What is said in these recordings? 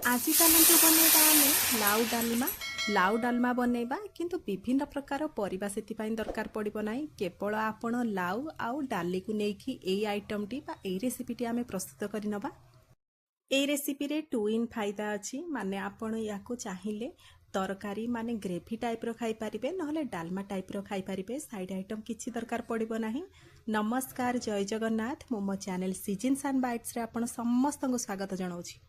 आज चलतु बनैबा आमे लाउ डालमा। लाउ डालमा बनैबा किंतु विभिन्न प्रकार परिबा सेतिपाई दरकार पड़िबो नाही। केवल आपण लाउ आउ डाली को नेकी एई आइटम टी बा एई रेसिपी टी आमे प्रस्तुत करि नबा। एई रेसिपी रे 2 इन फायदा अछि, माने आपण याको चाहिले तरकारी माने ग्रेवी टाइप रो खाई परिबे, नहले डालमा टाइप रो खाई परिबे। साइड आइटम किछि दरकार पड़िबो नाही। नमस्कार, जय जगन्नाथ। मो चैनल सीजन्स एंड बाइट्स रे आपण समस्त को स्वागत जणाउछि।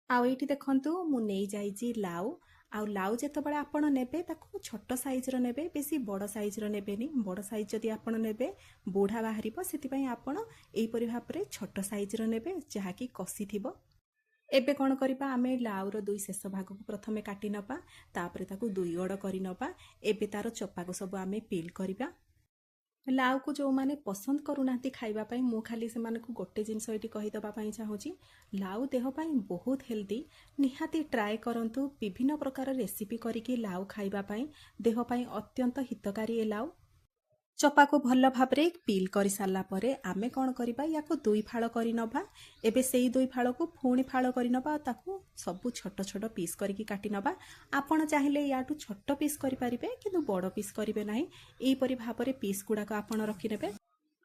आउ एठी देखंतु मु नेई जाईची लाउ। आउ लाउ जेतेबेले आपण नेबे ताकू छोट साइज रो नेबे, बेसी बड़ साइज रो नेबेनी। बड़ साइज जदि आपण नेबे बुढ़ा बाहरिबो, सेति पई आपण एई परि भाबरे छोट साइज रो नेबे जहा कि कसी थिबो। एबे कोन करिबा, आमे लाउ रो दुई शेष भाग को प्रथमे काटी नबा, तापरे ताकू दुई गड़ करि नबा। एबे तारो चप्पा को सब आमे पील करिबा। लाउ को जो माने पसंद करूनांती खाइबा पई, मु खाली से माने को गोटे जिंस एटी कहि दबा पई चाहूची। लाउ देह पई बहुत हेल्दी, निहाती ट्राए करंतु। विभिन्न प्रकार रेसिपी करिके लाउ खाइबा पई देह पई अत्यंत हितकारी ए लाउ। चपा को भल भाबरे पील करि सारला परे आमे कोन करिबा, याको दुई फाळ करि नबा। एबे सेई दुई फाळ को फुणी फाळ करि नबा, ताकू सब छोट छोट पीस करिके काटी नबा। आपण चाहिले याटू छोट पीस करि परिबे, किंतु बड़ पीस करिवे नाही। एई परि भाबरे पीस गुडा को आपण रखि नेबे।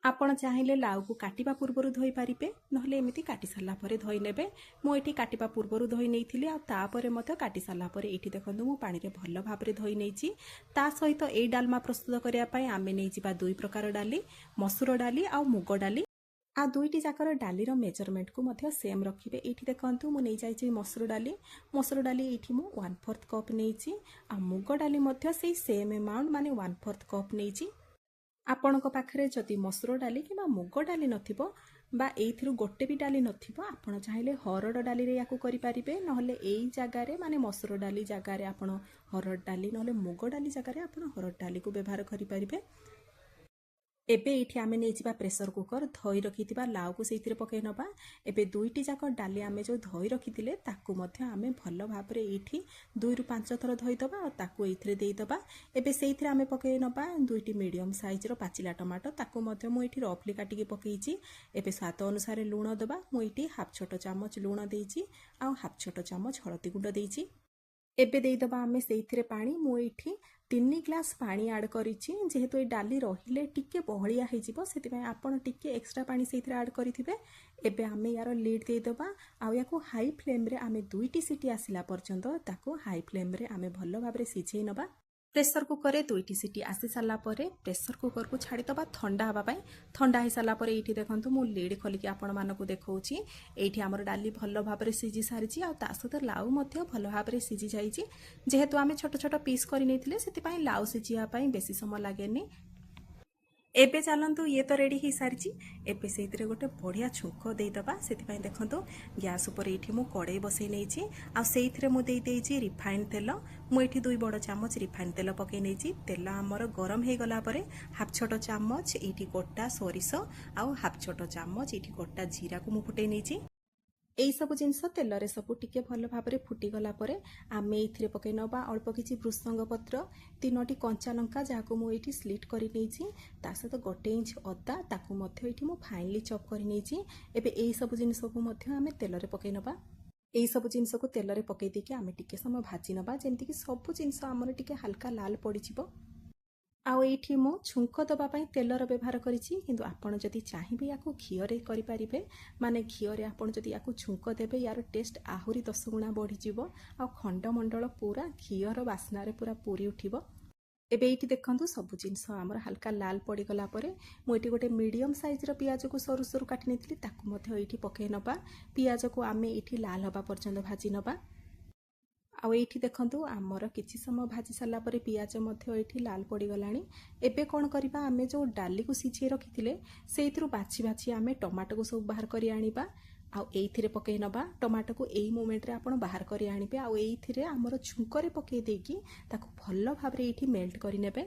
आपण चाहिले लाउ को काटिबा पूर्वरु धोई पारिबे, नहले एमिति काटी सारला परे धोई नेबे। मु एठी काटिबा पूर्वरु धोई नेइथिली, आ तापरे मते काटी सारला परे एठी देखंतु मु पानी रे भल भाबरे धोई नेइची। ता सहित एई डालमा प्रस्तुत करिया पई आमे नेइजिबा दुई प्रकार डाली, मसूर डाली आ मुग डाली। आ दुईटी जाकर डाली रो मेजरमेंट को मध्य सेम रखिबे। एठी देखंतु मु नेइ जाइछि मसूर डाली। मसूर डाली एठी मु 1/4 कप नेइछि, आ मुग डाली मध्य सेई सेम अमाउंट माने 1/4 कप नेइछि। आपणक पाखरे जदि मसूर डाली कि मुग डाली नथिबो, बा एइथिरु गोटे भी डाली नथिबो, आपण चाहिले हरड डाली रे याकू करि परिबे। नहले एई जागा रे माने मसूर डाली जागा रे आपण हरड डाली, नहले मुग डाली जागा रे आपण हरड डाली को व्यवहार करि परिबे। एबे एठी आमे नेइजिबा प्रेशर कुकर। धोई रखिथिबा लाउ को सेइथिरे पकै नबा। एबे दुईटी जाक डाली आमे जो धोई रखिथिले ताकू मध्य आमे भल भाबरे एठी 2 रु 5 थर धोई दबा, आ ताकू एथिरे देई दबा। एबे सेइथिरे आमे पकै नबा दुईटी मीडियम साइज रो पाचिला टमाटो, ताकू मध्य मु एठी रफली काटिके पकैछि। एबे स्वाद अनुसार लूण दबा। मु एठी हाफ छोट चामच लूण देइछि, आ हाफ छोट चामच हळदी गुंड देइछि। एबे देई दबा आमे सेइथिरे पानी। मु एठी 3 ग्लास पानी ऐड करिछि। जेहेतु ए डाली रहिले टिके बहलिया हे जिवो, सेति पय आपण टिके एक्स्ट्रा पानी सेइथिरे ऐड करिथिबे। एबे आमे यारो लीड देई दबा, आ याको हाई फ्लेम रे आमे दुईटी सीटी आसिला पर्यंत ताको हाई फ्लेम रे आमे भलो भाबरे सिझेई नबा। प्रेशर कुकर रे दुईटी सीटी आसी सारला परे प्रेशर कुकर को छाड़ी दबा ठंडा हवा पई। ठंडा हे सारला परे एठी देखंतु मु लीड खोलिके आपण मानको देखौछि। एठी हमर डाली भलो भाबरे सिझी सारिछि, आ ता सहित लाउ मध्य भलो भाबरे सिझी जाइछि। जेहेतु आमे छोट छोट पीस करि नेथिले, सेति पई लाउ सिझिया पई बेसी समय लागेनी। एबे चलंतु ये तो रेडी ही सारिछि। एबे सेइथिरे गोटे बढ़िया छुंक देई दबा। सेति पई देखंतु गैस ऊपर एठी मु कड़ाई बसई नेइछि, आ सेइथिरे मु देई देइछि रिफाइंड तेल। मु एठी 2 बड़ चामच रिफाइंड तेल पकै नेइछि। तेल हमर गरम हे गला परे हाफ छोट चामच एठी गोटा सोरिष, आ हाफ छोट चामच एठी गोटा जीरा को मु फुटै नेइछि। एई सब जिनस तेल रे सब टिके भल भाबरे फुटी गला परे आमे एथिरे पकै नबा अल्प किछि भृसंग पत्र, 3टी कंचा लंका जाको मु एठी स्लिट करि नेइछि। ता सहित 1 इंच अदा, ताकू मध्य एठी मु फाइनली चॉप करि नेइछि। एबे एई सब जिनस को मध्य आमे तेल रे पकै नबा। एई सब जिनस को तेल रे पकै देके आमे टिके समय भाजी नबा, जेंति कि सब जिनस हमर टिके हल्का लाल पड़ी जिवो। आउ एठी मु छुंक दबा पई तेलर व्यवहार करिछि, किंतु आपण जदि चाहिबे याको घिओरे करि परिबे। माने घिओरे आपण जदि याको छुंक देबे, यार टेस्ट आहुरी 10 गुणा बढ़ी जिवो। आ खंड मंडल पूरा घिओर बास्ना रे पूरा पूरी उठिबो। एबे एठी देखंतु सब जिनस हमर हल्का लाल पड़ी गला परे मु एठी गोटे मीडियम साइज रो पियाज को सरू सरू काटि नेथिली, ताकू मध्य एठी पकै नबा। पियाज को आमे एठी लाल हबा पर्यंत भाजी नबा। आउ एठी देखंतु आमर किछि समय भाजी सारला परे पियाज मध्य एठी लाल पड़ी गलानी। एबे कोन करिबा, आमे जो डाली को सिझे रखिथिले सेइथिरु बाछि बाछि आमे टमाटो को सब बाहर करि आनिबा। आउ एइथिरे पकै नबा। टमाटो को एई मोमेंट रे आपण बाहर करि आनिबे। आउ एइथिरे हमर छुंकरे पकै देकी ताकू भल्लो भाबरे एठी मेल्ट करि नेबे।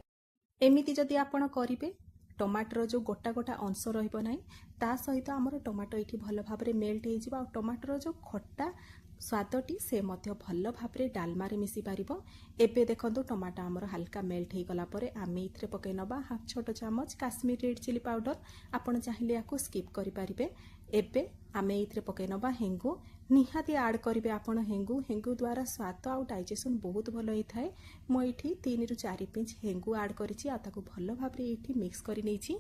एमिति जदि आपण करिबे, टमाटर जो गोटा गोटा अंश रहिबो नाही, ता सहित हमर टमाटो एठी भल्लो भाबरे मेल्ट हे जिवो। आ टमाटर जो खट्टा स्वादटी से मध्य भल भाबरे डालमा रे मिसी पारिबो। एबे देखंतु टमाटो हमर हल्का मेल्ट हे गला परे आमे इथरे पकै नबा हाफ छोट चामच काश्मीरी रेड चिली पाउडर। आपण चाहिले याको स्किप करि पारिबे। एबे आमे इथरे पकै नबा हेंगु। निहाती आड करेंगे आपण हेंगू हेंगू द्वारा स्वाद आउ डाइजेशन बहुत भल होता है। मुझे 3 ରୁ 4 पिंच हेंगू आड करिछि आ ताको भल भाव रे एठी मिक्स करि नेछि।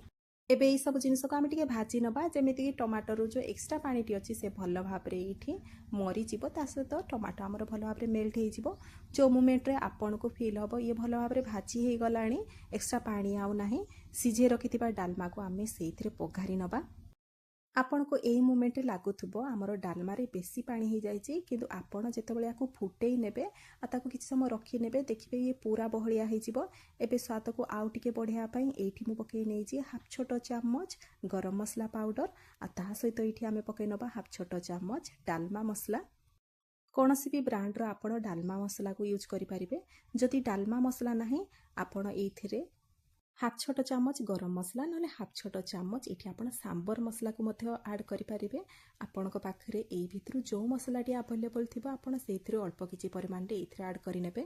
एबे ये सब जिनस को आम टे भाजी नवा जमीक टमाटर जो एक्सट्रा पानी अच्छी से भल भाव में ये मरीज ता सहित टमाटो आमर भल भाव में मेल्ट हो जो मोमेंट्रे आपन को फील हम ये भल भाव में भाजी हो गला एक्सट्रा पानी आउ ना सीझे रखि डालमा को आम से पघारी नवा। आपण को यही मोमेंट लगुव आमर डालमार बेसी पानी हो जाए किंतु आपण जितेबाला या फुटई ने किसी समय रखी ने देखिए ये पूरा बहलिया हो स्वाद को आउ टे बढ़ाई ये पकई नहीं हाफ छोट चामच गरम मसला पाउडर आ सहित ये आम पकई नवा हाफ छोट चामच डालमा मसला। कौन सी भी ब्रांड्र आपण डालमा मसला को यूज करें। जदि डालमा मसला ना आपण ये हाफ छोट चामच गरम मसला ना हाफ छोट चामच ये आप सांबर मसला को आड करें। आपण पाखे यही भितर जो मसलाटी आवेलेबल थी आपड़ से अल्प किसी परिमाण ये आड करें।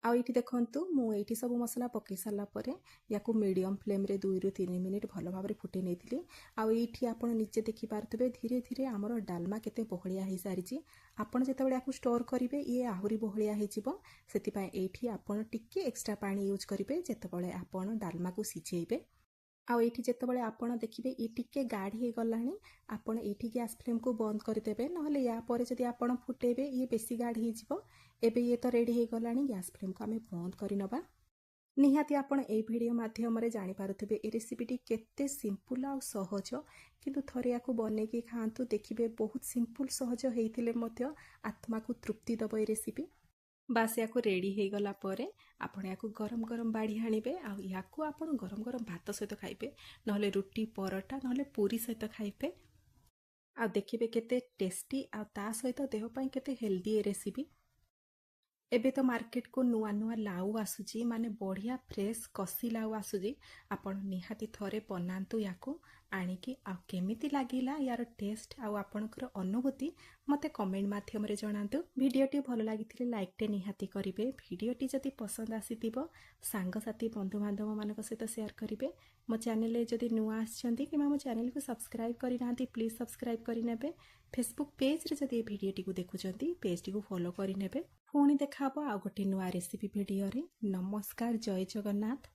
आउ ये देखु मुझे सब मसला पकई सारापर या मीडियम फ्लेम रे 2 ରୁ 3 मिनिट भल भाव में फुटे नहीं। आउ ये आप निजे देखिपे धीरे धीरे आमर डालमा केते बहलिया हो सारी आपड़ जिते स्टोर करेंगे ये आहरी बहलिया होती आपड़ टिके एक्सट्रा पानी यूज करेंगे जितेबाला आपड़ डालमा को सिझेबे। आउ ये जितेबाला आपड़ देखिए ये टिके गाढ़ी हो गला आपड़ ये गैस फ्लेम को बंद करदेवे ना या जदि आपड़ फुटेबे ये बेसी गाढ़ी हो एबे ये तो रेडी हो गला गैस फ्लेम को आम बंद करनवा। निहाती आपण ए वीडियो माध्यम जानि पारुथिबे ए रेसिपीटी केते सिंपल आ सहज किंतु थरे याकू बनेकी खांतु देखिबे बहुत सिंपल सहज हेइथिले मध्य आत्मा को तृप्ति दब ए रेसिपी। बास याकू रेडी हो गला परे आपण याकू गरम गरम बाढ़ी आनिबे आ याकू आपण गरम गरम भात सहित खाइबे नहले रुटी परोटा नहले पूरी सहित खाइबे आ देखिबे केते टेस्टी आ ता सहित देह पई केते हेल्दी ए रेसिपी। एबे तो मार्केट को नुआ नुआ लाउ आसुची माने बढ़िया फ्रेश कसी लाउ आसुची आपण निहाती थरे बनांतु याकू आनिकी आ केमिति लागिला यार टेस्ट आ आपणकर अनुभूति मते कमेंट माध्यम रे जणांतु। वीडियोटी भल लागिथिले लाइक टे निहाती करिवे। वीडियोटी जदि पसंद आसीतिबो सांग साथी बंधु बांधव मानक सहित शेयर करिवे। मो चैनल रे जदि नुआ आछंती कि मो चैनल को सब्सक्राइब करि नांती प्लीज सब्सक्राइब करि नेबे। फेसबुक पेज रे जदि वीडियोटी को देखुचंती पेज टी को फॉलो करि नेबे। पुणी देखा आ गोटे नुआ रेसिपी वीडियो रे। नमस्कार, जय जगन्नाथ।